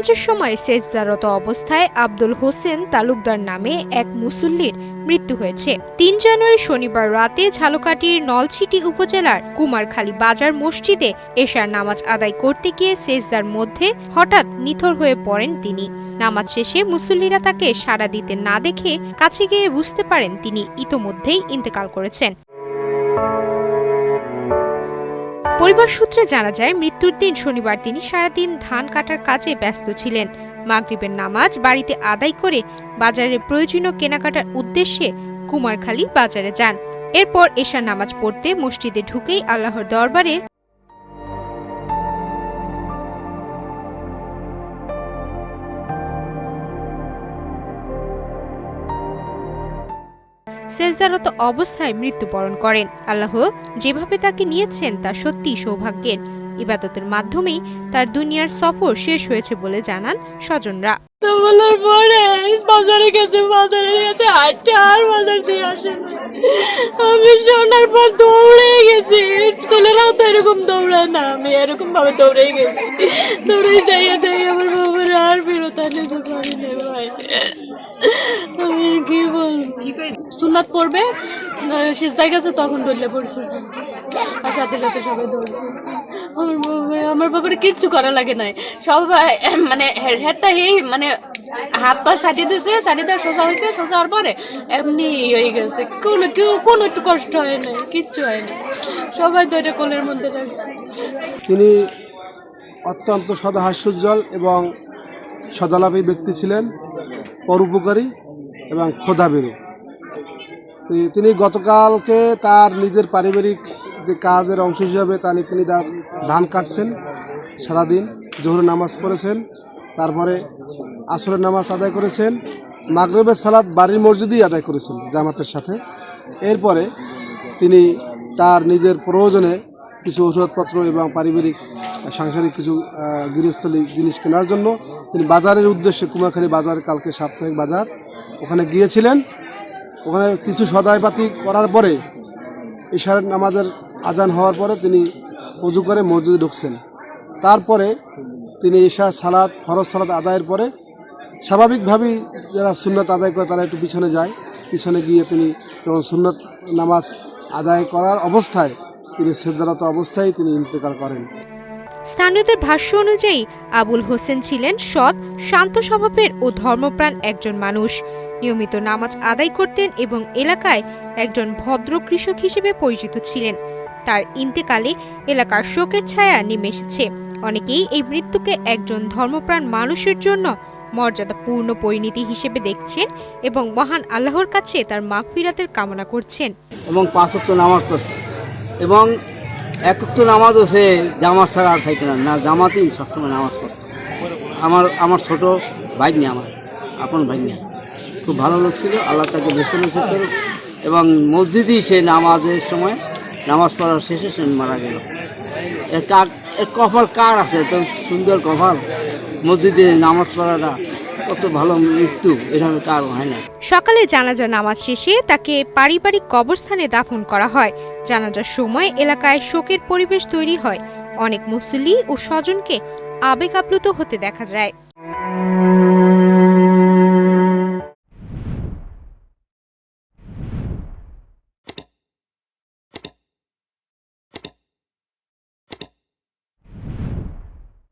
নামাজের সময় সেজদারত অবস্থায় আব্দুল হোসেন তালুকদার নামে এক মুসল্লির মৃত্যু হয়েছে। ৩ জানুয়ারি শনিবার রাতে ঝালকাঠির নলছিটি উপজেলার কুমারখালী বাজার মসজিদে এশার নামাজ আদায় করতে গিয়ে সেজদার মধ্যে হঠাৎ নিথর হয়ে পড়েন তিনি। নামাজ শেষে মুসল্লিরা তাকে সাড়া দিতে না দেখে কাছে গিয়ে বুঝতে পারেন তিনি ইতোমধ্যেই ইন্তেকাল করেছেন। পরিবার সূত্রে জানা যায়, মৃত্যুর দিন শনিবার তিনি সারাদিন ধান কাটার কাজে ব্যস্ত ছিলেন। মাগরিবের নামাজ বাড়িতে আদায় করে বাজারে প্রয়োজনীয় কেনাকাটার উদ্দেশ্যে কুমারখালী বাজারে যান। এরপর এশার নামাজ পড়তে মসজিদে ঢুকেই আল্লাহর দরবারে সেজদারত অবস্থায় মৃত্যুবরণ করেন। আল্লাহ যেভাবে তাকে নিয়েছেন তা সত্যি সৌভাগ্যের। ইবাদতের মাধ্যমেই তার দুনিয়ার সফর শেষ হয়েছে বলে জানান স্বজনরা। বাজারে গেছে হাঁটতে, আর বাজার দিয়ে আসে না। আমি শোনার পর দৌড়ে গেছি। ছেলেরাও তো এরকম দৌড়ায় না, আমি এরকম ভাবে দৌড়ে গেছি। দৌড়ে যাইয়া আমার বাবার আর ফেরত আনে ভাই। আমি কি বলবো, সুন্নাত পড়বে সিজদায় গেছে, তখন দৌড়লে পড়ছে আর সাথে সাথে সবাই দৌড়ছে। আমার বাবার কিচ্ছু করা লাগে নাই, সবাই মানে হেডটা মানে হাত পা ছাটিয়ে দিয়েছে, ছাটিয়ে দেওয়া সোজা হয়েছে, সোজা হওয়ার পরে এমনি হয়ে গেছে। কোনো একটু কষ্ট হয় না, কিচ্ছু হয় না, সবাই তো এটা কোলের মধ্যে রাখছে। তিনি অত্যন্ত সদাহাস্যোজ্জ্বল এবং সদালাপী ব্যক্তি ছিলেন, পরোপকারী এবং খোদাভীরু। তিনি গতকালকে তার নিজের পারিবারিক যে কাজের অংশ হিসাবে তিনি ধান কাটছেন, সারাদিন জোহরের নামাজ পড়েছেন, তারপরে আসরের নামাজ আদায় করেছেন, মাগরিবের সালাত বাড়ির মসজিদেই আদায় করেছেন জামাতের সাথে। এরপরে তিনি তার নিজের প্রয়োজনে কিছু ওষুধপত্র এবং পারিবারিক সাংসারিক কিছু গৃহস্থলী জিনিস কেনার জন্য তিনি বাজারের উদ্দেশ্যে, কুমারখালী বাজার, কালকে সাপ্তাহিক বাজার, ওখানে গিয়েছিলেন। ওখানে কিছু সদাইপাতি করার পরে ইশার নামাজের আজান হওয়ার পরে তিনি ওযু করে মসজিদে ঢুকছেন। তারপরে তিনি ইশার সালাত, ফরজ সালাত আদায়ের পরে স্বাভাবিকভাবেই যারা সুন্নত আদায় করে তারা একটু পিছনে যায়। পিছনে গিয়ে তিনি যখন সুন্নত নামাজ আদায় করার অবস্থায় তিনি সেজদারত অবস্থায় তিনি ইন্তেকাল করেন। স্থানীয়দের ভাষ্য অনুযায়ী আবুল হোসেন ছিলেন সৎ, শান্ত স্বভাবের ও ধর্মপ্রাণ একজন মানুষ। নিয়মিত নামাজ আদায় করতেন এবং এলাকায় একজন ভদ্র কৃষক হিসেবে পরিচিত ছিলেন। তার ইন্তেকালে এলাকার শোকের ছায়া নেমে এসেছে। অনেকেই এই মৃত্যুকে একজন ধর্মপ্রাণ মানুষের জন্য মর্যাদাপূর্ণ পরিণতি হিসেবে দেখছেন এবং মহান আল্লাহর কাছে তার মাগফিরাতের কামনা করছেন। এবং 5 ওয়াক্ত নামাজ পড়ত এবং 1 ওয়াক্ত নামাজও সে জামাত ছাড়া আর খাইতে না, জামাতেই সবসময় নামাজ পড়ত। আমার ছোট ভাগ্নে, আমার আপন ভাগ্নে, খুব ভালো লোক ছিল। আল্লাহ তাকে বেঁচে নসিব করুক। এবং মসজিদেই সে নামাজের সময় নামাজ পড়ার শেষে সে মারা গেল। এর কপাল কার আছে, তো সুন্দর কপাল, মসজিদে নামাজ পড়াটা কত ভালো মৃত্যু, এভাবে কার হয় না। সকালে জানাজা নামাজ শেষে তাকে পারিবারিক কবরস্থানে দাফন করা হয়। জানাজার সময় এলাকায় শোকের পরিবেশ তৈরি হয়। অনেক মুসল্লি ও স্বজনকে আবেগ আপ্লুত হতে দেখা যায়।